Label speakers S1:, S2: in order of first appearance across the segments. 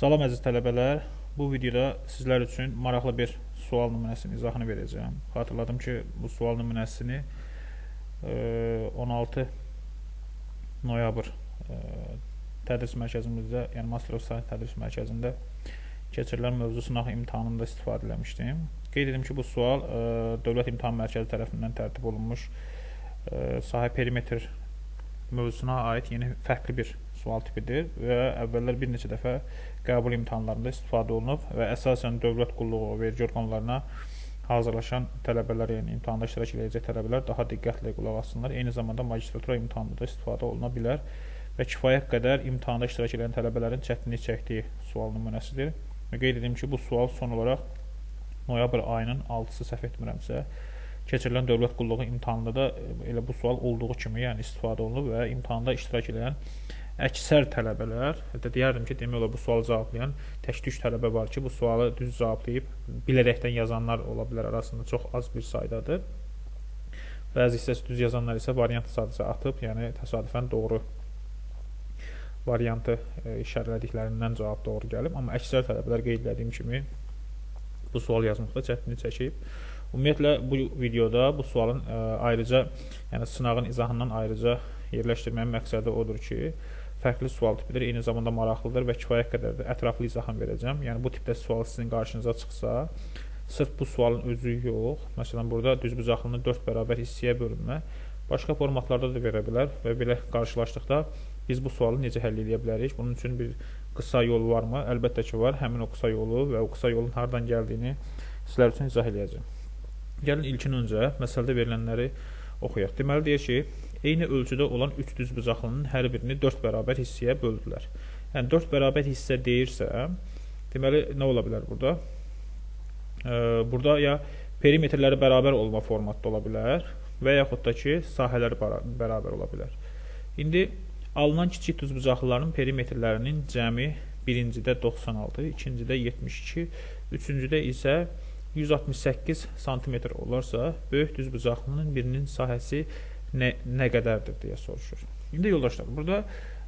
S1: Salam əziz tələbələr, bu videoda sizlər üçün maraqlı bir sual nümunəsinin izahını verəcəm. Xatırladım ki, bu sual nümunəsini 16 noyabr tədris mərkəzimizdə, yəni Master of Science tədris mərkəzində keçirilən mövzu sınaq imtahanında istifadə eləmişdim. Qeyd edim ki, bu sual Dövlət İmtahan Mərkəzi tərəfindən tərtib olunmuş sahə perimetr mövzusuna aid yeni fərqli bir sual tipidir və əvvəllər bir neçə dəfə qəbul imtahanlarında istifadə olunub və əsasən dövlət qulluğu vergi orqanlarına hazırlaşan tələbələr, yəni imtahanda iştirak edəcək tələbələr daha diqqətlə qulaq assınlar. Eyni zamanda magistratura imtahanında da istifadə oluna bilər və kifayət qədər imtahanda iştirak edən tələbələrin çətinlik çəkdiyi sual nümunəsidir. Və qeyd edim ki, bu sual son olaraq noyabr ayının 6-sı səhv etmirəmsə keçirilən dövlət qulluğu imtahanında da elə bu sual olduğu kimi, yəni istifadə olunub və imtahanda iştirak edən əksər tələbələr, hətta deyərdim ki, demək olar bu sualı cavablayan tək-tük tələbə var ki, bu sualı düz cavablayıb bilərəkdən yazanlar ola bilər, arasında çox az bir saydadır. Bəzi hissəsi düz yazanlar isə variantı sadəcə atıb, yəni təsadüfən doğru variantı işarələdiklərindən cavab doğru gəlib, amma əksər tələbələr qeyd etdiyim kimi bu sual yazmaqda çətinlik çəkib. Ümumiyyətlə, bu videoda bu sualın ayrıca, yəni sınağın izahından ayrıca yerləşdirməyin məqsədi odur ki, fərqli sual tipidir, eyni zamanda maraqlıdır və kifayət qədər də ətraflı izahını verəcəm. Yəni, bu tipdə sual sizin qarşınıza çıxsa, sırf bu sualın özü yox, məsələn, burada düzbucaqlını 4 bərabər hissəyə bölünmə, başqa formatlarda da verə bilər və belə qarşılaşdıqda biz bu sualı necə həll edə bilərik? Bunun üçün bir qısa yol varmı? Əlbəttə ki, var. Həmin o qısa yolu və o qısa yolun hardan gəldiyini sizlər üçün izah edəcəm. Gəlin ilkin öncə məsələdə verilənləri oxuyaq. Deməli, deyir ki, eyni ölçüdə olan 3 düzbucaqlının hər birini 4 bərabər hissəyə böldülər. Yəni, 4 bərabər hissə deyirsə, deməli, nə ola bilər burada? Burada ya perimetrləri bərabər olma formatda ola bilər və yaxud da ki, sahələri bərabər ola bilər. İndi, alınan kiçik düzbucaqlıların perimetrlərinin cəmi birincidə 96, ikincidə 72, üçüncüdə isə 168 cm olarsa, böyük düzbucaqlının birinin sahəsi nə qədərdir deyə soruşur. İndi yoldaşlar, burada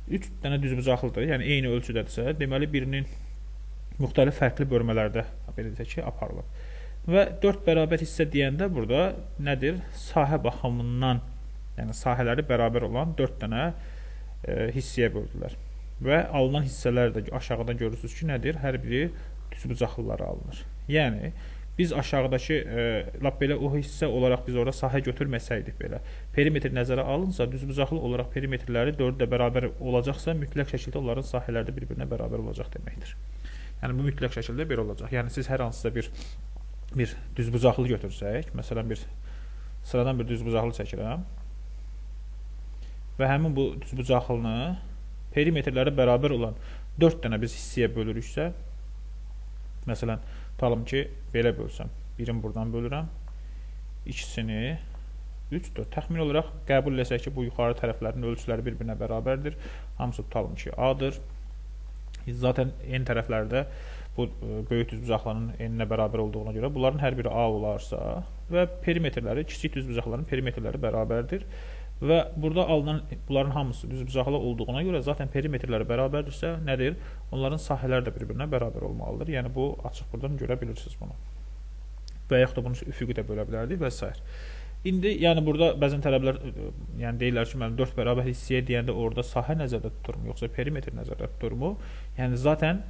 S1: 3 dənə düzbucaqlıdır, yəni eyni ölçüdədirsə, deməli birinin müxtəlif fərqli bölmələrdə belə deyək ki, aparılır. Və 4 bərabər hissə deyəndə burada nədir? Sahə baxımından, yəni sahələri bərabər olan 4 dənə hissəyə böldülər. Və alınan hissələr də aşağıdan görürsünüz ki, nədir? Hər biri düzbucaqlılara alınır. Yəni, biz aşağıdakı, lap belə o hissə olaraq biz orada sahə götürməsəydik belə, perimetr nəzərə alınsa, düzbucaqlı olaraq perimetrləri 4-də bərabər olacaqsa, mütləq şəkildə onların sahələri də bir-birinə bərabər olacaq deməkdir. Yəni, bu mütləq şəkildə belə olacaq. Yəni, siz hər hansısa bir düzbucaqlı götürsək, məsələn, sıradan bir düzbucaqlı çəkirəm və həmin bu düzbucaqlını perimetrləri bərabər olan 4 dənə biz hissəyə bölürüksə, məsələn, tutalım ki, belə bölsəm, birini buradan bölürəm, ikisini 3, 4. Təxmin olaraq qəbul etsək ki, bu yuxarı tərəflərin ölçüləri bir-birinə bərabərdir. Hamısı tutalım ki, A-dır. Zaten en tərəflərdə bu böyük düzbucaqların eninə bərabər olduğuna görə bunların hər biri A olarsa və perimetrləri, kiçik düzbucaqların perimetrləri bərabərdir. Və burada alınan bunların hamısı düzbucaqlı olduğuna görə zaten perimetrləri bərabərdirsə, nədir? Onların sahələri də bir-birinə bərabər olmalıdır. Yəni, bu açıq buradan görə bilirsiniz bunu. Və yaxud da bunu üfüqü də bölə bilərdik və s. İndi, yəni, burada bəzən tələbələr deyirlər ki, mən 4 bərabər hissəyə deyəndə orada sahə nəzərdə tuturmu, yoxsa perimetr nəzərdə tuturmu? Yəni, zaten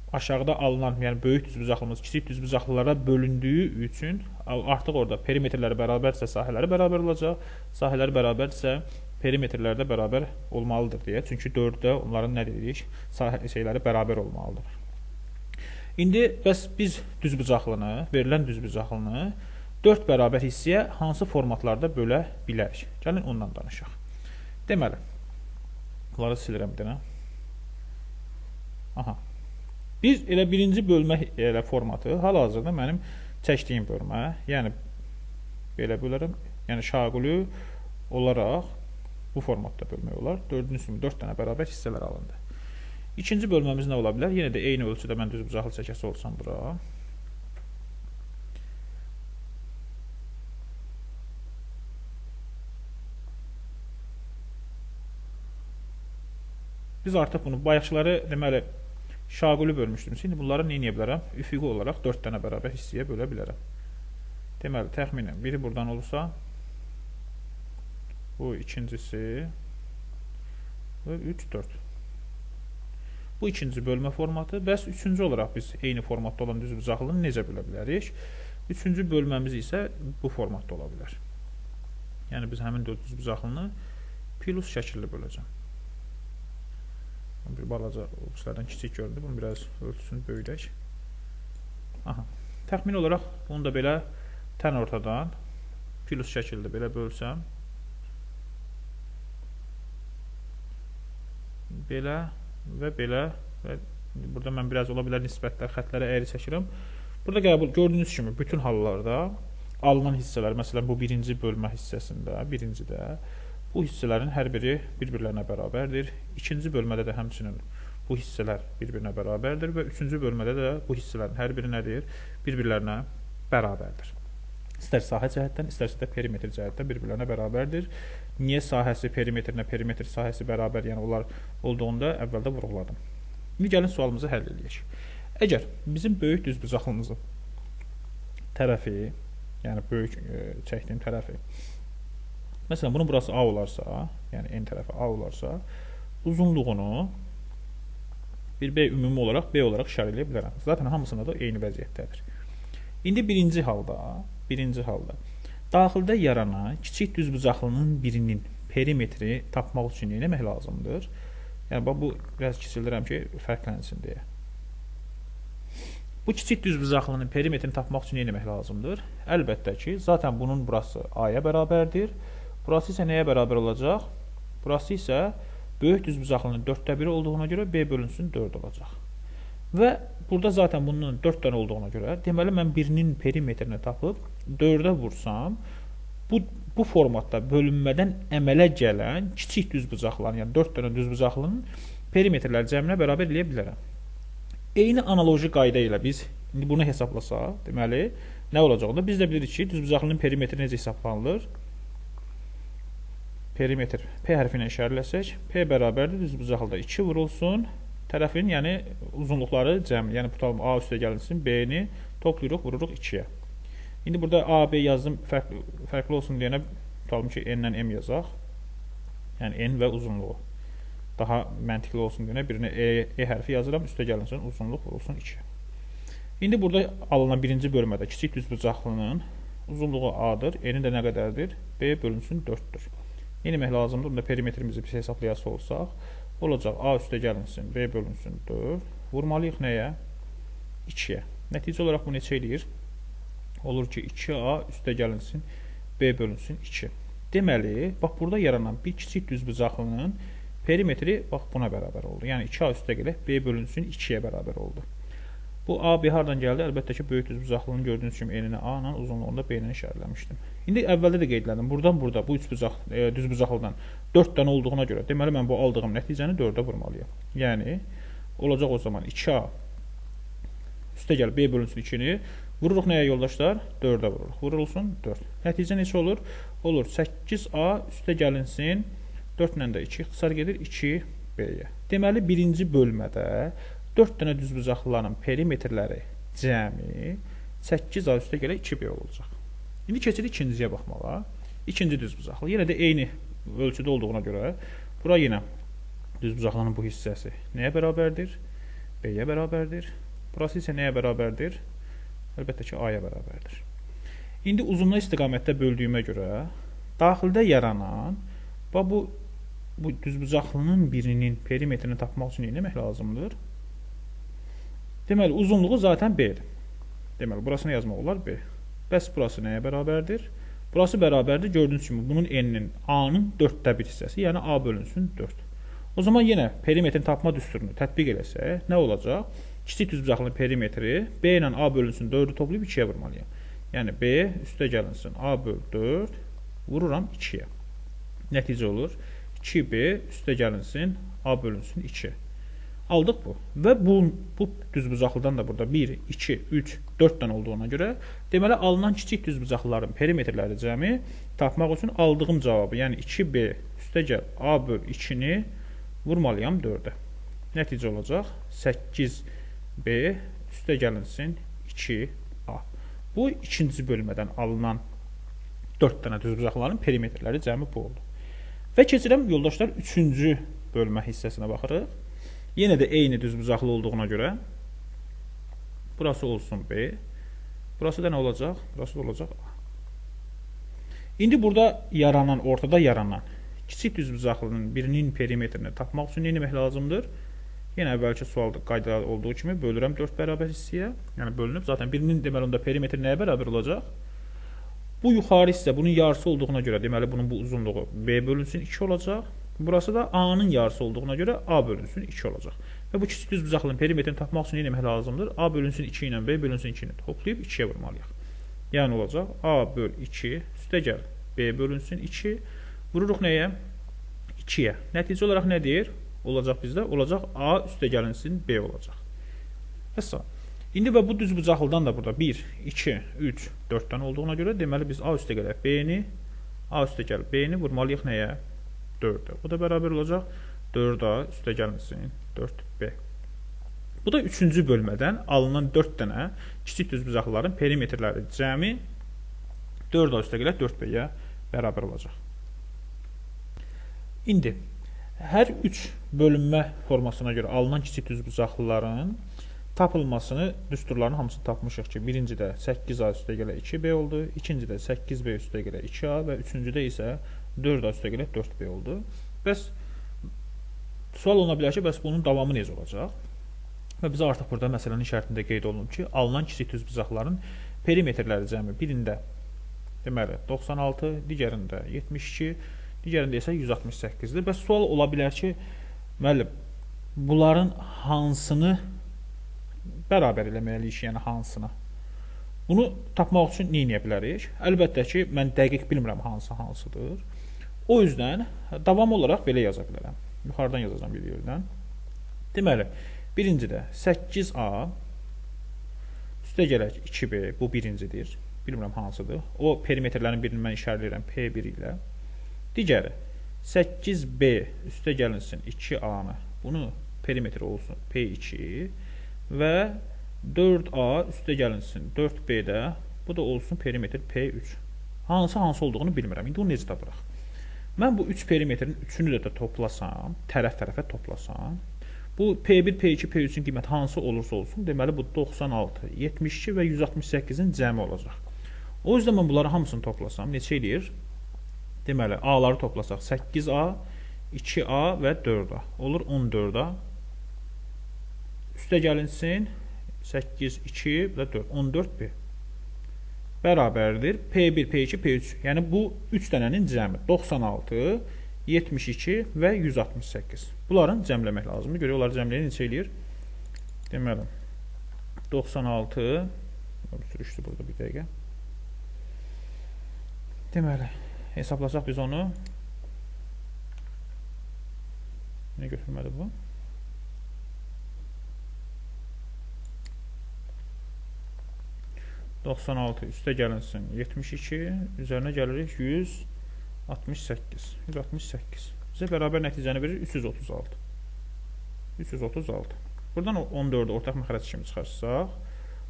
S1: aşağıda alınan, yəni böyük düzbucaqlımız kiçik düzbucaqlılara bölündüyü üçün artıq orada perimetrləri bərabərsə sahələri bərabər olacaq, sahələri bərabərsə perimetrlər də bərabər olmalıdır deyə. Çünki 4-də onların nə deyirik? Şeyləri bərabər olmalıdır. İndi bəs biz düzbucaqlını, verilən düzbucaqlını 4 bərabər hissəyə hansı formatlarda bölə bilərik? Gəlin ondan danışaq. Deməli, bunları silirəm bir dənə. Aha. Biz elə birinci bölmə formatı hal-hazırda mənim çəkdiyim bölmə, yəni belə bölərəm, yəni şaquli olaraq bu formatda bölmək olar. 4 dənə bərabər hissələr alındı. İkinci bölməmiz nə ola bilər? Yenə də eyni ölçüdə mən düzbucaqlı çəkəsi olsam bura. Biz artıq bunu bayaqçıları deməli şaquli bölmüşdümsə, indi bunları nə edə bilərəm? Üfüqi olaraq 4 dənə bərabər hissəyə bölə bilərəm. Deməli, təxminən biri buradan olursa, bu ikincisi və 3, 4. Bu ikinci bölmə formatı. Bəs üçüncü olaraq biz eyni formatda olan düzbucaqlını necə bölə bilərik? Üçüncü bölməmiz isə bu formatda ola bilər. Yəni, biz həmin düzbucaqlını plus şəkilli böləcəm. Bir balaca uçlardan kiçik göründü. Bunu biraz ölçüsünü böyüdək. Aha. Təxmini olaraq bunu da belə tən ortadan plus şəkildə belə bölsəm, belə və belə və burada mən biraz ola bilər nisbətlər, xətlərə əyri çəkirəm. Burada qəbul gördüyünüz kimi bütün hallarda alınan hissələr, məsələn bu birinci bölmə hissəsində, birincidə bu hissələrin hər biri bir-birlərinə bərabərdir. İkinci bölmədə də həmçinin bu hissələr bir-birinə bərabərdir və üçüncü bölmədə də bu hissələrin hər biri nədir? Bir-birlərinə bərabərdir. İstər sahə cəhətdən, istərsə də perimetr cəhətdən bir-birlərinə bərabərdir. Niyə sahəsi perimetrinə, perimetr sahəsi bərabər, yəni onlar olduğunda əvvəldə vurğuladım. İndi gəlin sualımızı həll edək. Əgər bizim böyük düzbucaqlımızın tərəfi, yəni böyük çəkdiyim tərəfi, məsələn, bunun burası A olarsa, yəni N tərəfi A olarsa, uzunluğunu bir B ümumi olaraq B olaraq işarələyə bilərəm. Zaten hamısında da eyni vəziyyətdədir. İndi birinci halda daxildə yaranan kiçik düzbucaqlının birinin perimetri tapmaq üçün nə etmək lazımdır? Yəni, bu biraz kiçildirəm ki, fərqlənsin deyə. Bu kiçik düzbucaqlının perimetrini tapmaq üçün nə etmək lazımdır? Əlbəttə ki, zaten bunun burası A-ya bərabərdir. Burası isə nəyə bərabər olacaq? Burası isə böyük düzbucaqlının 4də 1 olduğuna görə B bölünsün 4 olacaq. Və burada zaten bunun 4 dənə olduğuna görə, deməli mən birinin perimetrini tapıb 4-ə vursam, bu formatda bölünmədən əmələ gələn kiçik düzbucaqların, yəni 4 dənə düzbucaqlının perimetrləri cəminə bərabər eləyə bilərəm. Eyni analoji qayda ilə biz indi bunu hesablasaq, deməli, nə olacaq onda? Biz də bilirik ki, düzbucaqlının perimetri necə hesablanılır? Perimetr P hərfi ilə işarələsək, P bərabərdir düzbucaqlıda 2 vurulsun, tərəfin, yəni uzunluqları cəmi, yəni tutalım A üstə gəlinsin, B-ni toplayırıq, vururuq 2-yə. İndi burada A, B yazdım, fərqli olsun deyənə tutalım ki, N-lə M yazaq, yəni N və uzunluğu. Daha məntiqli olsun deyənə birinə E hərfi yazıram, üstə gəlinsin, uzunluq vurulsun 2. İndi burada alınan birinci bölmədə kiçik düzbucaqlının uzunluğu A-dır, N-in də nə qədərdir? B bölünsün 4-dür. Nə etmək lazımdır? Bunda perimetrimizi bir hesablayası olsaq, olacaq A üstə gəlinsin, B bölünsün 4. Vurmalıyıq nəyə? 2-yə. Nəticə olaraq bu neçə eləyir? Olur ki, 2A üstə gəlinsin, B bölünsün 2. Deməli, bax, burada yaranan bir kiçik düzbucaqlının perimetri bax, buna bərabər oldu. Yəni, 2A üstə gələk, B bölünsün 2-yə bərabər oldu. Bu A, B hardan gəldi? Əlbəttə ki, böyük düzbucaqlının gördüyünüz kimi enini A ilə, uzunluğunda B ilə işarələmişdim. İndi əvvəldə də qeydlədim. Buradan burada bu düzbucaqlıdan 4 dənə olduğuna görə, deməli mən bu aldığım nəticəni 4-ə vurmalıyam. Yəni, olacaq o zaman 2A üstə gəl B bölünsün 2-ni, vururuq nəyə yoldaşlar? 4-ə vururuq. Vurulsun 4. Nəticə neçə olur? Olur 8A üstə gəlinsin, 4 ilə də 2 ixtisar gedir 2B-yə. Deməli, birinci bölmədə 4 dənə düzbucaqlıların perimetrləri cəmi 8A üstə gələ 2B olacaq. İndi keçirik ikinciyə baxmağa. İkinci düzbucaqlı. Yenə də eyni ölçüdə olduğuna görə bura yenə düzbucaqlının bu hissəsi nəyə bərabərdir? B-yə bərabərdir. Burası isə nəyə bərabərdir? Əlbəttə ki, A-ya bərabərdir. İndi uzunluq istiqamətdə böldüyümə görə daxildə yaranan bu düzbucaqlının birinin perimetrini tapmaq üçün nə etmək lazımdır? Deməli, uzunluğu zaten B-dir. Deməli, burasını yazmaq olar B. Bəs burası nəyə bərabərdir? Burası bərabərdir. Gördüyünüz kimi, bunun N-nin A-nın 4də 1 hissəsi, yəni A bölünsün 4. O zaman yenə perimetrin tapma düsturunu tətbiq eləsək, nə olacaq? Kiçik düzbucaqlının perimetri B ilə A bölünsün 4-ü toplayıb 2-yə vurmalıyam. Yəni, B üstə gəlinsin A böl 4, vururam 2-yə. Nəticə olur 2B üstə gəlinsin A bölünsün 2. Aldıq bu. Və bu düzbucaqlıdan da burada 1, 2, 3, 4 dənə olduğuna görə deməli, alınan kiçik düzbucaqlıların perimetrləri cəmi tapmaq üçün aldığım cavabı, yəni 2B üstə gəl A böl 2-ni vurmalıyam 4-ə. Nəticə olacaq 8B üstə gəlinsin 2A. Bu ikinci bölmədən alınan 4 dənə düzbucaqların perimetrləri cəmi bu oldu. Və keçirəm yoldaşlar 3-cü bölmə hissəsinə baxırıq. Yenə də eyni düzbucaqlı olduğuna görə burası olsun B. Burası da nə olacaq? Burası da olacaq A. İndi burada yaranan, ortada yaranan kiçik düzbucaqlının birinin perimetrini tapmaq üçün nə etmək lazımdır? Yenə əvvəlki sualda qayda olduğu kimi bölürəm 4 bərabər hissəyə. Yəni bölünüb. Zaten birinin deməli onda perimetri nəyə bərabər olacaq? Bu yuxarı hissə bunun yarısı olduğuna görə deməli bunun bu uzunluğu B bölünsün 2 olacaq. Burası da A-nın yarısı olduğuna görə A bölünsün 2 olacaq. Və bu kiçik düzbucaqlının perimetrini tapmaq üçün nə etmək lazımdır? A bölünsün 2 ilə B bölünsün 2 ilə toplayıb 2-yə vurmalıyıq. Yəni olacaq A böl 2 üstə gəl B bölünsün 2 vururuq nəyə? 2-yə. Nəticə olaraq nə deyir? Olacaq bizdə? Olacaq A üstə gəlinsin B olacaq. Həssa. İndi və bu düzbucaqlıdan da burada 1, 2, 3, 4 dənə olduğuna görə deməli biz A üstə gələk B-ni, A üstə gəl B-ni vurmalıyıq nəyə? 4-ə. Bu da bərabər olacaq 4A üstə gəlinsin 4B. Bu da 3-cü bölmədən alınan 4 dənə kiçik düzbucaqlıların perimetrləri cəmi 4A üstə gələk 4B-yə bərabər olacaq. İndi hər 3 bölünmə formasına görə alınan kiçik düzbucaqlıların tapılmasını, düsturların hamısını tapmışıq ki, birincidə 8A üstə gələ 2B oldu, ikincidə 8B üstə gələ 2A və üçüncüdə isə 4A üstə gələ 4B oldu. Bəs sual oluna bilər ki, bəs bunun davamı necə olacaq? Və bizə artıq burada məsələnin şərtində qeyd olunub ki, alınan kiçik düzbucaqların perimetrləri cəmi birində deməli 96, digərində 72, digərində isə 168-dir. Bəs sual ola bilər ki, müəllim, bunların hansını bərabər eləməliyik, yəni hansını? Bunu tapmaq üçün nə edə bilərik? Əlbəttə ki, mən dəqiq bilmirəm hansıdır. O yüzdən davam olaraq belə yaza bilərəm. Yuxarıdan yazacağım bir yerdən. Deməli, birincidə 8A üstə gələk 2B, bu birincidir. Bilmirəm hansıdır. O perimetrlərin birini mən işarələyirəm P1 ilə. Digəri 8B üstə gəlinsin 2A-nı. Bunu perimetr olsun P2 və 4A üstə gəlinsin 4B-də. Bu da olsun perimetr P3. Hansı olduğunu bilmirəm. İndi onu necə tapıraq? Mən bu 3 perimetrin üçünü də toplasam, tərəf-tərəfə toplasam, bu P1, P2, P3-ün qiyməti hansı olursa olsun, deməli bu 96, 72 və 168-in cəmi olacaq. O yüzden mən bunları hamısını toplasam, neçə eləyir? Deməli, A-ları toplasaq 8A, 2A və 4A. Olur 14A. Üstə gəlinsin 8, 2 və 4. 14B. Bərabərdir P1, P2, P3. Yəni bu 3 dənənin cəmi 96, 72 və 168. Bunların cəmləmək lazımdır. Görə onları cəmləyə neçə eləyir? Deməli 96 sürüşdü burada bir dəqiqə. Deməli hesablasaq biz onu. Nə götürmədi bu? %96 üstə gəlinsin 72, üzərinə gəlirik 168. 168. Bizə bərabər nəticəni verir 336. 336. Buradan 14-ü ortaq məxrəc kimi çıxarsaq,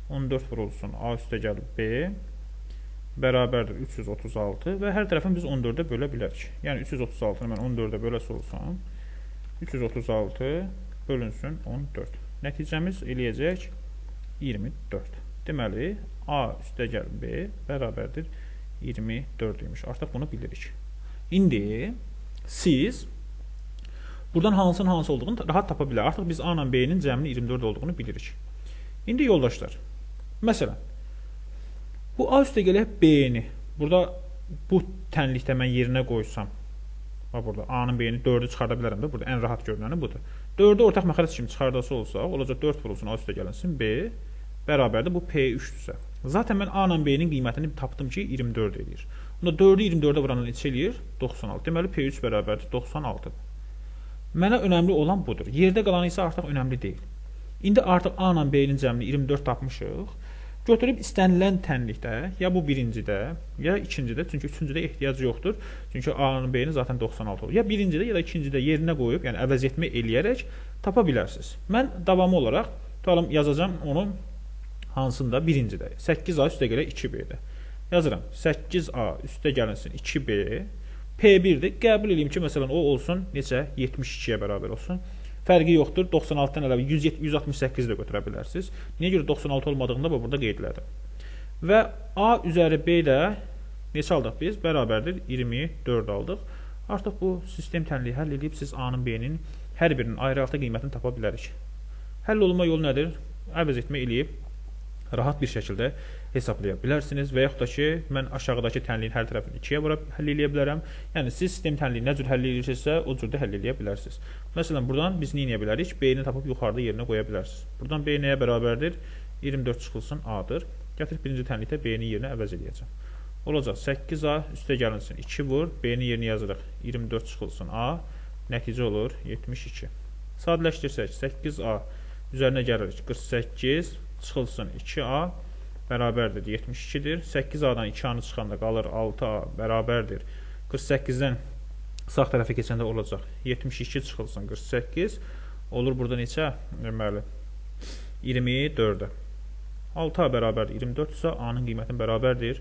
S1: 14 vurulsun A üstə gəlib B bərabərdir 336 və hər tərəfini biz 14-ə bölə bilərik. Yəni 336-nı mən 14-ə böləsi olsam, 336 bölünsün 14. Nəticəmiz eləyəcək 24. Deməli, A üstə gəl B bərabərdir 24 imiş. Artıq bunu bilirik. İndi siz buradan hansının hansı olduğunu rahat tapa bilər. Artıq biz A ilə B-nin cəminin 24 olduğunu bilirik. İndi yoldaşlar, məsələn, bu A üstə gələk B-ni burada bu tənlikdə mən yerinə qoysam, burada A-nın B-ni 4-ü çıxarda bilərəm də, burada ən rahat görünəni budur. 4-ü ortaq məxrəc kimi çıxardası olsa, olacaq 4 vurulsun A üstə gəlinsin B bərabərdir bu P3-dürsə. Zaten mən A ilə B-nin qiymətini tapdım ki 24 edir. Bunda 4-ü 24-ə vuranı neçə eləyir? 96. Deməli P3 bərabərdir 96. Mənə önəmli olan budur. Yerdə qalanı isə artıq önəmli deyil. İndi artıq A ilə B-nin cəmini 24 tapmışıq. Götürüb istənilən tənlikdə, ya bu birincidə, ya ikincidə, çünki üçüncüdə ehtiyac yoxdur. Çünki A ilə B-nin zaten 96 olur. Ya birincidə, ya da ikincidə yerinə qoyub, yəni əvəz etmə eləyərək tapa bilərsiniz. Mən davamı olaraq tutalım yazacağım onu hansında? Birincidə. 8A üstə gələ 2B-də. Yazıram. 8A üstə gəlinsin 2B. P1-dir. Qəbul edeyim ki, məsələn, o olsun necə? 72-yə bərabər olsun. Fərqi yoxdur. 96-dan əlavə 168 də götürə bilərsiniz. Niyə görə 96 olmadığında burada qeyd elədim. Və A üzəri B də neçə aldıq biz? Bərabərdir 24 aldıq. Artıq bu sistem tənliyi həll edib siz A-nın B-nin hər birinin ayrı-ayrı qiymətini tapa bilərik. Həll olunma yolu nədir? Əvəz etmə eləyib rahat bir şəkildə hesablaya bilərsiniz və yaxud da ki, mən aşağıdakı tənliyin hər tərəfini 2-yə vurub həll eləyə bilərəm. Yəni, siz sistem tənliyi nə cür həll edirsinizsə, o cürdə həll eləyə bilərsiniz. Məsələn, buradan biz nə edə bilərik? B-ni tapıb yuxarıda yerinə qoya bilərsiniz. Buradan B nəyə bərabərdir? 24 çıxılsın A-dır. Gətirib birinci tənlikdə B-nin yerinə əvəz edəcəm. Olacaq 8A üstə gəlinsin 2 vur, B-nin yerinə yazırıq 24 çıxılsın A, nəticə olur 72. Sadələşdirsək 8A üzərinə gəlirik 48 çıxılsın 2A bərabərdir 72-dir. 8A-dan 2A-nı çıxanda qalır 6A bərabərdir 48-dən sağ tərəfə keçəndə olacaq 72 çıxılsın 48 olur burada neçə? Deməli 24-də 6A bərabərdir 24-dürsə A-nın qiymətinin bərabərdir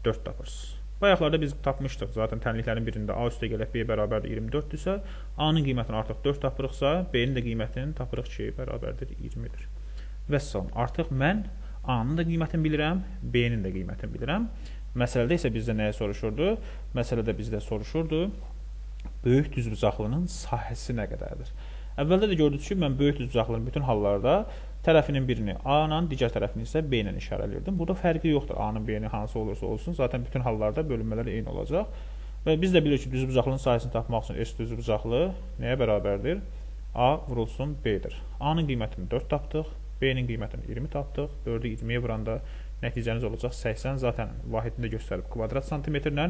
S1: 4 tapırsınız. Bayaqlarda biz tapmışdıq. Zaten tənliklərin birində A üstə gələk B bərabərdir 24-dürsə A-nın qiymətini artıq 4 tapırıqsa B-nin də qiymətini tapırıq ki, bərabərdir 20-dir. Vəssalam. Artıq mən A-nın da qiymətini bilirəm, B-nin də qiymətini bilirəm. Məsələdə isə bizdə nəyə soruşurdu? Məsələdə bizdə soruşurdu böyük düzbucaqlının sahəsi nə qədərdir? Əvvəldə də gördük ki, mən böyük düzbucaqlının bütün hallarda tərəfinin birini A-la, digər tərəfini isə B-ilə işarə edirdim. Burada fərqi yoxdur A-nın B-ni hansı olursa olsun. Zaten bütün hallarda bölünmələr eyni olacaq. Və biz də bilirik ki, düzbucaqlının sahəsini tapmaq üçün S düzbucaqlı nəyə bərabərdir? A vurulsun B-dir. A-nın qiymətini 4 tapdıq. B-nin qiymətini 20 tapdıq. 4-ü 20-yə vuranda nəticəniz olacaq 80. Zaten vahidini də göstərib kvadrat santimetrlə.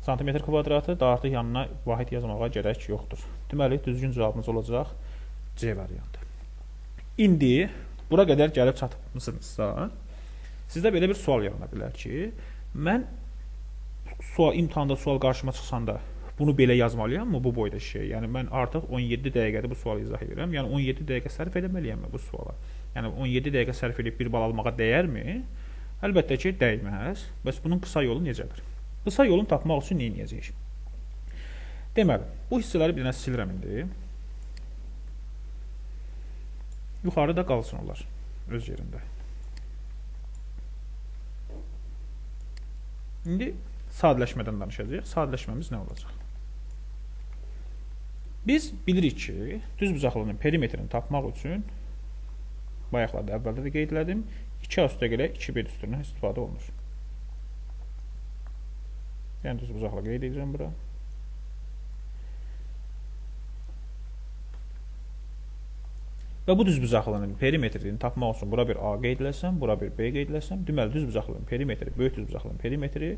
S1: Santimetr kvadratı da artıq yanına vahid yazmağa gərək yoxdur. Deməli, düzgün cavabımız olacaq C variantı. İndi bura qədər gəlib çatmışsınızsa, sizdə belə bir sual yarana bilər ki, mən imtahanda sual qarşıma çıxsanda bunu belə yazmalıyam mı bu boyda şey? Yəni, mən artıq 17 dəqiqədə bu sualı izah edirəm. Yəni, 17 dəqiqə sərf edəməliyəm mi bu suala? Yəni, 17 dəqiqə sərf edib bir bal almağa dəyərmi? Əlbəttə ki, dəyməz. Bəs bunun qısa yolu necədir? Qısa yolunu tapmaq üçün nə edəcəyik? Deməli, bu hissələri bir dənə silirəm indi. Yuxarıda qalsın onlar öz yerində. İndi sadələşmədən danışacağıq. Sadələşməmiz nə olacaq? Biz bilirik ki, düzbucaqlının perimetrini tapmaq üçün bayaqlarda əvvəldə də qeyd elədim. 2A üstə gələ 2B üstündən istifadə olunur. Yəni düzbucaqla qeyd edəcəm bura. Və bu düzbucaqlının perimetrini tapmaq üçün bura bir A qeyd eləsəm, bura bir B qeyd eləsəm, deməli düzbucaqlının perimetri, böyük düzbucaqlının perimetri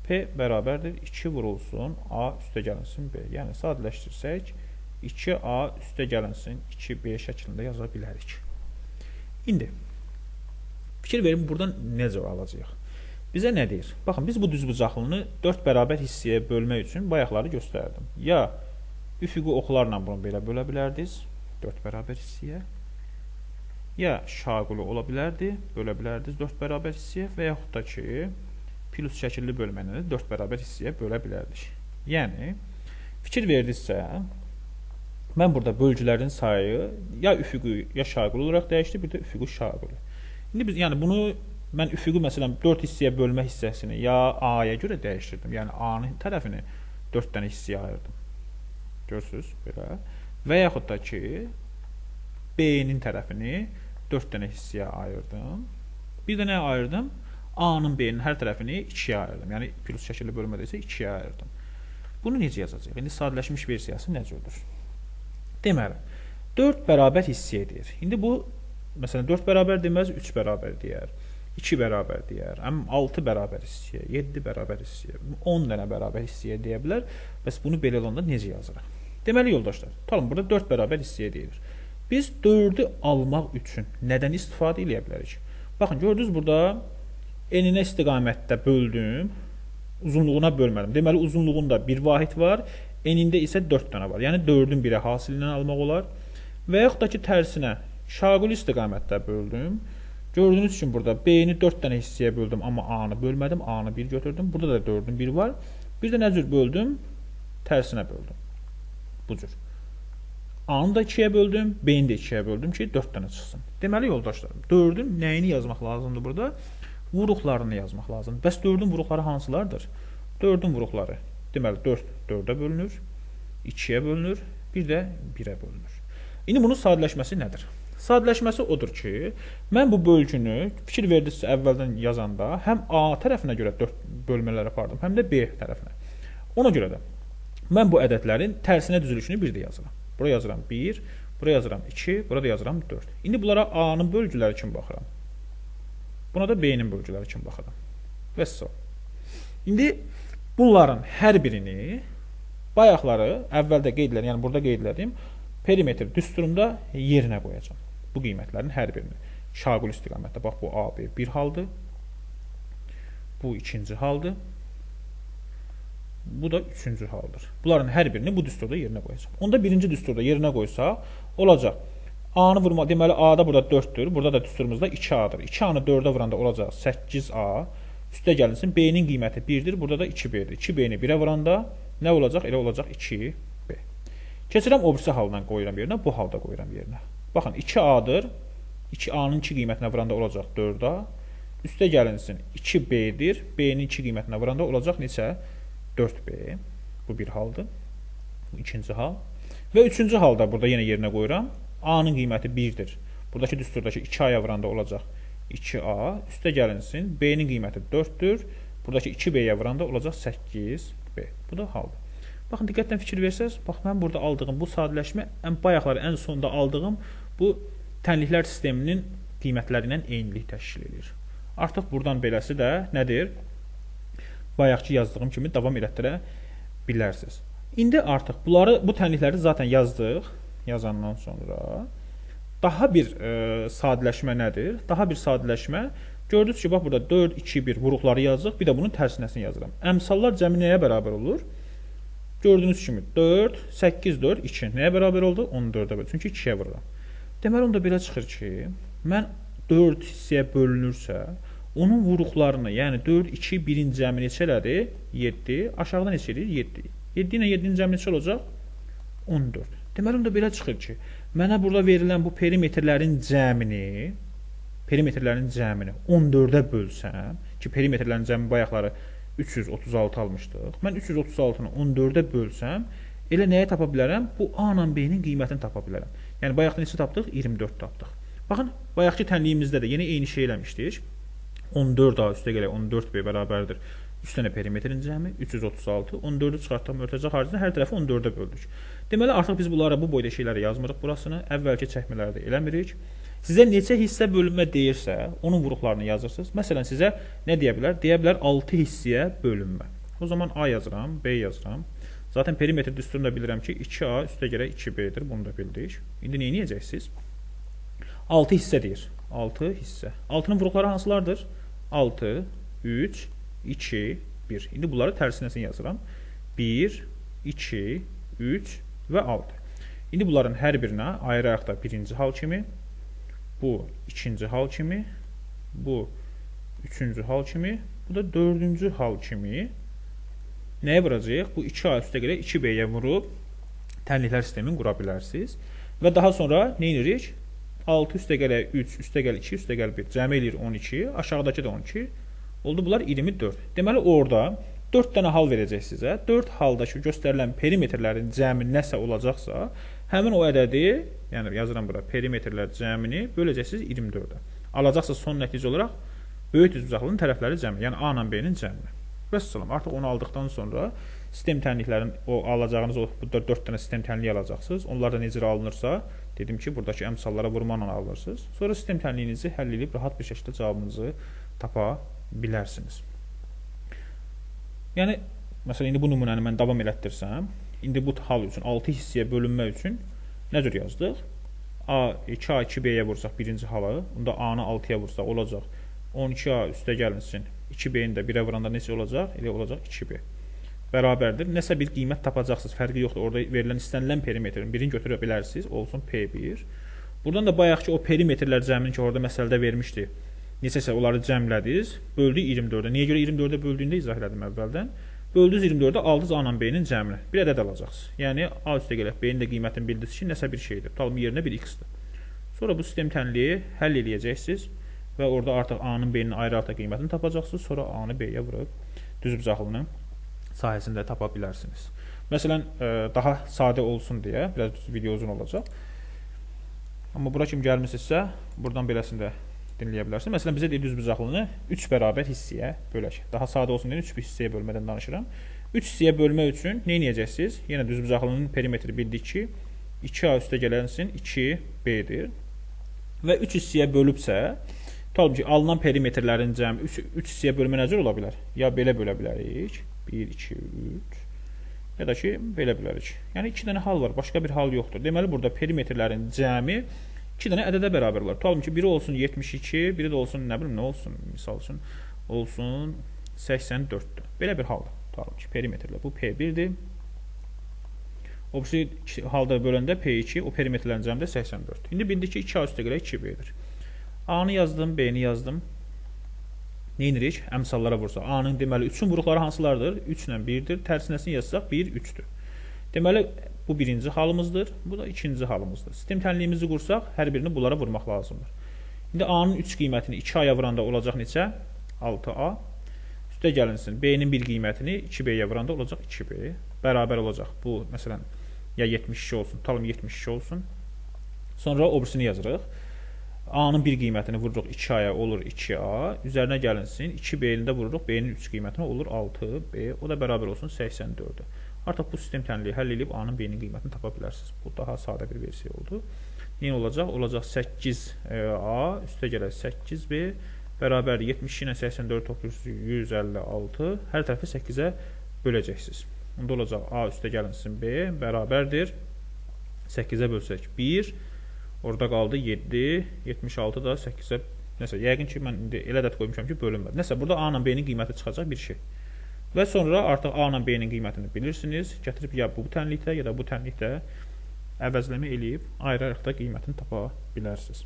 S1: P bərabərdir 2 vurulsun A üstə gəlinsin B. Yəni sadələşdirsək 2A üstə gəlinsin 2B şəklində yaza bilərik. İndi fikir verin buradan necə alacağıq? Bizə nə deyir? Baxın, biz bu düzbucaqlını 4 bərabər hissəyə bölmək üçün bayaqları göstərdim. Ya üfüqi oxlarla bunu belə bölə bilərdiniz 4 bərabər hissəyə. Ya şaquli ola bilərdi, bölə bilərdiniz 4 bərabər hissəyə və yaxud da ki, plus şəkilli bölməni 4 bərabər hissəyə bölə bilərdik. Yəni, fikir verdinizsə, mən burada bölgülərin sayı ya üfüqi, ya şaquli olaraq dəyişdi, bir də üfüqi şaquli. İndi biz, yəni bunu mən üfüqi məsələn 4 hissəyə bölmə hissəsini ya A-ya görə dəyişdirdim. Yəni A-nın tərəfini 4 dənə hissəyə ayırdım. Görürsünüz, belə. Və yaxud da ki, B-nin tərəfini 4 dənə hissəyə ayırdım. Bir də nə ayırdım? A-nın B-nin hər tərəfini 2-yə ayırdım. Yəni, plus şəkilli bölmədə isə 2-yə ayırdım. Bunu necə yazacaq? İndi sadələşmiş versiyası necə olur? Deməli, 4 bərabər hissəyə deyir. İndi bu, məsələn, 4 bərabər deməz, 3 bərabər deyər. 2 bərabər deyər, 6 bərabər hissəyə, 7 bərabər hissəyə, 10 dənə bərabər hissəyə deyə bilər. Bəs bunu belə olanda necə yazırıq? Deməli, yoldaşlar, tutalım, burada 4 bərabər hissəyə deyilir. Biz 4-ü almaq üçün nədən istifadə edə bilərik? Baxın, gördünüz burada eninə istiqamətdə böldüm, uzunluğuna bölmədim. Deməli, uzunluğunda bir vahid var, enində isə 4 dənə var. Yəni, 4-ün 1-ə hasilindən almaq olar. Və yaxud da ki, tərsinə şaquli istiqamətdə böldüm. Gördüyünüz üçün burada B-ni 4 dənə hissəyə böldüm, amma A-nı bölmədim. A-nı 1 götürdüm. Burada da 4-ün 1 var. Bir də nə cür böldüm? Tərsinə böldüm. Bu cür. A-nı da 2-yə böldüm, B-ni də 2-yə böldüm ki, 4 dənə çıxsın. Deməli, yoldaşlarım, 4-ün nəyini yazmaq lazımdır burada? Vuruqlarını yazmaq lazımdır. Bəs 4-ün vuruqları hansılardır? 4-ün vuruqları, deməli, 4 4-ə bölünür, 2-yə bölünür, bir də 1-ə bölünür. İndi bunun sadələşməsi nədir? Sadələşməsi odur ki, mən bu bölgünü fikir verdinizsə əvvəldən yazanda həm A tərəfinə görə 4 bölmələr apardım, həm də B tərəfinə. Ona görə də mən bu ədədlərin tərsinə düzülüşünü bir də yazıram. Bura yazıram 1, bura yazıram 2, burada yazıram 4. İndi bunlara A-nın bölgüləri kimi baxıram. Buna da B-nin bölgüləri kimi baxıram. Və s. İndi bunların hər birini bayaqları əvvəldə qeyd edirəm, yəni burada qeyd edirəm, perimetr düsturunda yerinə qoyacağam. Bu qiymətlərin hər birini. Şaquli istiqamətdə, bax bu AB bir haldır. Bu ikinci haldır. Bu da üçüncü haldır. Bunların hər birini bu düsturda yerinə qoyacağam. Onda birinci düsturda yerinə qoysaq, olacaq. A-nı vurma, deməli A-da burada 4-dür. Burada da düsturumuzda 2A-dır. 2A-nı 4-ə vuranda olacaq 8A. Üstə gəlinsin, B-nin qiyməti 1-dir. Burada da 2B-dir. 2B-ni 1-ə vuranda nə olacaq? Elə olacaq 2B. Keçirəm o birisi haldan qoyuram yerinə, bu halda qoyuram yerinə. Baxın, 2A-dır. 2A-nın 2 qiymətinə vuranda olacaq 4A. Üstə gəlinsin, 2B-dir. B-nin 2 qiymətinə vuranda olacaq neçə? 4B. Bu bir haldır. Bu ikinci hal. Və üçüncü halda burada yenə yerinə qoyuram. A-nın qiyməti 1-dir. Buradakı düsturdakı 2A-ya vuranda olacaq 2A. Üstə gəlinsin, B-nin qiyməti 4-dür. Buradakı 2B-yə vuranda olacaq 8B. Bu da haldır. Baxın, diqqətlə fikir versəz, bax, mən burada aldığım bu sadələşmə, bayaqları ən sonda aldığım bu tənliklər sisteminin qiymətləri ilə eynilik təşkil edir. Artıq buradan beləsi də nədir? Bayaqki yazdığım kimi davam elətdirə bilərsiniz. İndi artıq bu tənlikləri zaten yazdıq. Yazandan sonra daha bir sadələşmə nədir? Daha bir sadələşmə, gördünüz ki, bax burada 4, 2, 1 vuruqları yazdıq, bir də bunun tərsinəsini yazıram. Əmsallar cəmi nəyə bərabər olur? Gördüyünüz kimi 4, 8, 4, 2. Nəyə bərabər oldu? 14-ə bölür. Çünki 2-yə vururam. Deməli, onda belə çıxır ki, mən 4 hissəyə bölünürsə, onun vuruqlarını, yəni 4, 2, 1-in cəmi neçə elədir? 7. Aşağıda neçə edir? 7. 7 ilə 7-nin cəmi neçə olacaq? 14. Deməli, onda belə çıxır ki, mənə burada verilən bu perimetrlərin cəmini 14-ə bölsəm, ki, perimetrlərin cəmi bayaqları 336 almışdıq. Mən 336-nı 14-ə bölsəm, elə nəyə tapa bilərəm? Bu A ilə B-nin qiymətini tapa bilərəm. Yəni, bayaqda neçə tapdıq? 24 tapdıq. Baxın, bayaqki tənliyimizdə də yeni eyni şey eləmişdik. 14A üstə gələk 14B bərabərdir. 3 dənə perimetrin cəmi 336. 14-ü çıxartdıq mörtəzə xaricində, hər tərəfi 14-ə böldük. Deməli, artıq biz bunlara bu boyda şeyləri yazmırıq burasını. Əvvəlki çəkmələrdə eləmirik. Sizə neçə hissə bölünmə deyirsə, onun vuruqlarını yazırsınız. Məsələn, sizə nə deyə bilər? Deyə bilər 6 hissəyə bölünmə. O zaman A yazıram, B yazıram. Zaten perimetr düsturunda bilirəm ki, 2A üstə gərək 2B-dir. Bunu da bildik. İndi nə edəcəksiniz? 6 hissə deyir. 6 hissə. 6-nın vuruqları hansılardır? 6, 3, 2, 1. İndi bunları tərsinəsini yazıram. 1, 2, 3 və 6. İndi bunların hər birinə ayıraq da birinci hal kimi, bu ikinci hal kimi, bu üçüncü hal kimi, bu da dördüncü hal kimi nəyə vuracaq? Bu 2A üstə gələ 2B-yə vurub tənliklər sistemini qura bilərsiniz. Və daha sonra nə edirik? 6 üstə gələ 3, üstə gəl 2, üstə gəl 1. Cəmi eləyir 12, aşağıdakı da 12. Oldu bunlar 24. Deməli, orada 4 dənə hal verəcək sizə. 4 haldakı göstərilən perimetrlərin cəmi nəsə olacaqsa, həmin o ədədi, yəni yazıram bura, perimetrlər cəmini böləcəksiniz 24-ə. Alacaqsa son nəticə olaraq böyük düzbucaqlığın tərəfləri cəmi, yəni A ilə B-nin cəmini. Vəssalam, artıq onu aldıqdan sonra sistem tənliklərin, o alacağınız o 4 dənə sistem tənliyi alacaqsınız. Onlar da necə alınırsa, dedim ki, buradakı əmsallara vurmanla alırsınız. Sonra sistem tənliyinizi həll edib rahat bir şəkildə cavabınızı tapa bilərsiniz. Yəni, məsələn, indi bu nümunəni mən davam elətdirsəm, indi bu hal üçün 6 hissəyə bölünmə üçün nə cür yazdıq? A, 2A, 2B-yə vursaq birinci halı, onda A-nı 6-ya vursaq olacaq 12A üstə gəlinsin, 2B-ni də 1-ə vuranda neçə olacaq? Elə olacaq 2B. bərabərdir. Nəsə bir qiymət tapacaqsınız, fərqi yoxdur. Orada verilən istənilən perimetrin birini götürə bilərsiniz, olsun P1. Buradan da bayaqki o perimetrlər cəmini ki, orada məsələdə vermişdi. Neçəsə onları cəmlədiniz, böldük 24-ə. Niyə görə 24-ə böldüyündə izah elədim əvvəldən. Böldünüz 24-ə, aldınız A ilə B-nin cəmini. Bir ədəd alacaqsınız. Yəni A üstə gələk B-nin də qiymətini bildiniz ki, nəsə bir şeydir. Tutalım yerinə bir x-dir. Sonra bu sistem tənliyi həll eləyəcəksiniz və orada artıq A-nın B-nin ayrı-ayrı qiymətini tapacaqsınız. Sonra A-nı B-yə vurub düzbucaqlının sahəsində tapa bilərsiniz. Məsələn, daha sadə olsun deyə, biraz video uzun olacaq. Amma bura kimi gəlmişsinizsə, buradan beləsində dinləyə bilərsiniz. Məsələn, bizə deyir düzbucaqlını 3 bərabər hissəyə bölək. Daha sadə olsun deyə 3 hissəyə bölmədən danışıram. 3 hissəyə bölmək üçün nə edəcəksiniz? Yenə düzbucaqlının perimetri bildik ki, 2A üstə gələnsin 2B-dir. Və 3 hissəyə bölübsə, tutalım ki, alınan perimetrlərin cəmi 3 hissəyə bölmə necə ola bilər? Ya belə bölə bilərik, 1, 2, 3, ya da ki, belə bilərik. Yəni, 2 dənə hal var, başqa bir hal yoxdur. Deməli, burada perimetrlərin cəmi 2 dənə ədədə bərabər olar. Tutalım ki, biri olsun 72, biri də olsun, nə bilim, nə olsun, misal üçün, olsun 84-dür. Belə bir haldır. Tutalım ki, perimetrlər. Bu P1-dir. O birisi halda böləndə P2, o perimetrlərin cəmi də 84. İndi bildik ki, 2A üstə gələk 2B-dir. A-nı yazdım, B-ni yazdım. Neyinirik? Əmsallara vursa. A-nın deməli 3-ün vuruqları hansılardır? 3 ilə 1-dir. Tərsinəsini yazsaq 1, 3-dür. Deməli, bu birinci halımızdır. Bu da ikinci halımızdır. Sistem tənliyimizi qursaq, hər birini bunlara vurmaq lazımdır. İndi A-nın 3 qiymətini 2A-ya vuranda olacaq neçə? 6A. Üstə gəlinsin. B-nin 1 qiymətini 2B-yə vuranda olacaq 2B. Bərabər olacaq. Bu, məsələn, ya 72 olsun, tutalım 72 olsun. Sonra o birisini yazırıq. A-nın 1 qiymətini vururuq 2A-ya, olur 2A. Üzərinə gəlinsin. 2B-ni də vururuq. B-nin 3 qiymətinə olur 6B. O da bərabər olsun 84-dür. Artıq bu sistem tənliyi həll edib A-nın B-nin qiymətini tapa bilərsiniz. Bu daha sadə bir versiya oldu. Nə olacaq? Olacaq 8A üstə gələr 8B bərabər 72 ilə 84 toplayırsınız 156. Hər tərəfi 8-ə böləcəksiniz. Onda olacaq A üstə gəlinsin B bərabərdir 8-ə bölsək 1. Orada qaldı 7, 76 da 8-ə. Nəsə, yəqin ki, mən indi elə ədəd qoymuşam ki, bölünmədi. Nəsə, burada A ilə B-nin qiyməti çıxacaq bir şey. Və sonra artıq A ilə B-nin qiymətini bilirsiniz. Gətirib ya bu tənlikdə, ya da bu tənlikdə əvəzləmə eləyib, ayrı-ayrıqda qiymətini tapa bilərsiniz.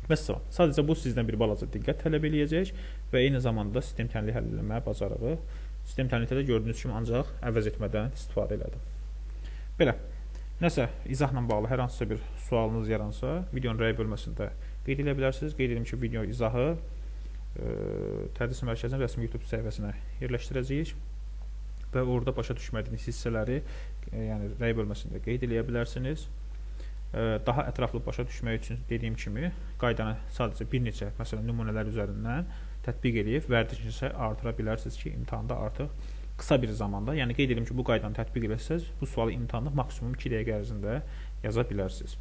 S1: Vəssalam. Sadəcə bu sizdən bir balaca diqqət tələb eləyəcək və eyni zamanda sistem tənliyi həll etmə bacarığı. Sistem tənlikdə də gördüyünüz kimi ancaq əvəz etmədən istifadə elədim. Belə. Nəsə, izahla bağlı hər hansısa bir sualınız yaransa, videonun rəy bölməsində qeyd edə bilərsiniz. Qeyd edim ki, video izahı Tədris Mərkəzinin rəsmi YouTube səhifəsinə yerləşdirəcəyik və orada başa düşmədiyiniz hissələri yəni rəy bölməsində qeyd edə bilərsiniz. Daha ətraflı başa düşmək üçün dediyim kimi qaydanı sadəcə bir neçə məsələn nümunələr üzərindən tətbiq edib vərdişinizi artıra bilərsiniz ki, imtahanda artıq qısa bir zamanda, yəni qeyd edim ki, bu qaydanı tətbiq etsəz, bu sualı imtahanda maksimum 2 dəqiqə ərzində yaza bilərsiniz.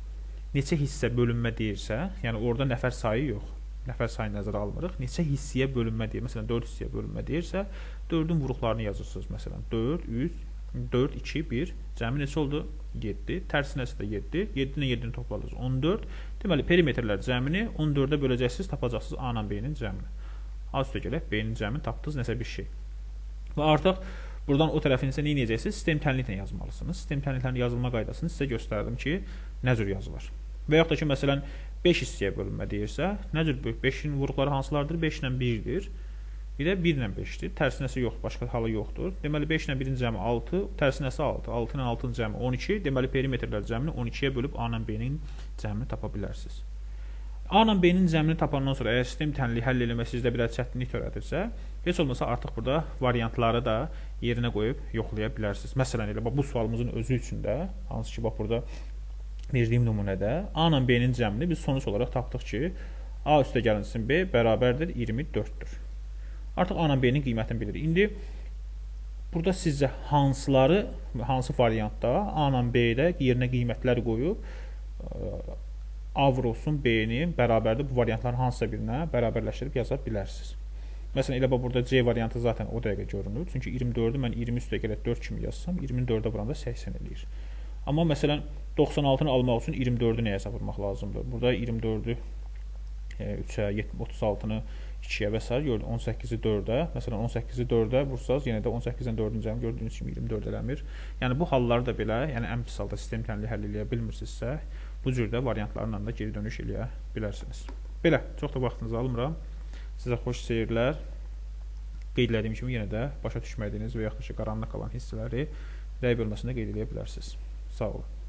S1: Neçə hissə bölünmə deyirsə, yəni orada nəfər sayı yox, nəfər sayını nəzərə almırıq. Neçə hissəyə bölünmə deyir, məsələn 4 hissəyə bölünmə deyirsə, 4-ün vuruqlarını yazırsınız. Məsələn 4, 3, 4, 2, 1, cəmi neçə oldu? 7, tərsinəsi də 7, 7 ilə 7-ni topladınız 14. Deməli, perimetrlər cəmini 14-ə böləcəksiniz, tapacaqsınız A ilə B-nin cəmini. A üstə gələk, B-nin cəmini tapdınız, nəsə bir şey. Və artıq buradan o tərəfinizə nə edəcəksiniz? Sistem tənliklə yazmalısınız. Sistem tənliklərin yazılma qaydasını sizə göstərdim ki, nə cür yazılır. Və yaxud da ki, məsələn, 5 hissəyə bölünmə deyirsə, nə cür 5-in vuruqları hansılardır? 5 ilə 1-dir. Bir də 1 ilə 5-dir. Tərsinəsi yox, başqa halı yoxdur. Deməli, 5 ilə 1-in cəmi 6, tərsinəsi 6. 6 ilə 6-nın cəmi 12. Deməli, perimetrlər cəmini 12-yə bölüb A ilə B-nin cəmini tapa bilərsiniz. A ilə B-nin cəmini tapandan sonra əgər sistem tənliyi həll eləmək sizdə biraz çətinlik törədirsə, heç olmasa artıq burada variantları da yerinə qoyub yoxlaya bilərsiniz. Məsələn, elə bu sualımızın özü üçün də, hansı ki, bax burada verdiyim nümunədə A ilə B-nin cəmini biz sonuç olaraq tapdıq ki, A üstə gəlinsin B bərabərdir 24-dür. Artıq A ilə B-nin qiymətini bilirik. İndi burada sizcə hansıları, hansı variantda A ilə B-də yerinə qiymətləri qoyub A vurulsun B-ni bərabərdir bu variantların hansısa birinə bərabərləşdirib yaza bilərsiniz. Məsələn, elə burada C variantı zaten o dəqiqə görünür. Çünki 24-ü mən 20 üstə gələk 4 kimi yazsam, 24-ə vuranda 80 eləyir. Amma məsələn, 96-nı almaq üçün 24-ü nəyə vurmaq lazımdır? Burada 24-ü 3-ə, 36-nı 2-yə və s. gördüm 18-i 4-ə. Məsələn 18-i 4-ə vursanız yenə də 18-dən 4-ün cəmi gördüyünüz kimi 24 eləmir. Yəni bu halları da belə, yəni ən pis halda sistem tənliyi həll edə bilmirsinizsə, bu cürdə variantlarla da geri dönüş eləyə bilərsiniz. Belə, çox da vaxtınızı almıram. Sizə xoş seyirlər. Qeyd etdiyim kimi yenə də başa düşmədiyiniz və yaxud da ki, qaranlıq qalan hissələri rəy bölməsində qeyd edə bilərsiniz. Sağ olun.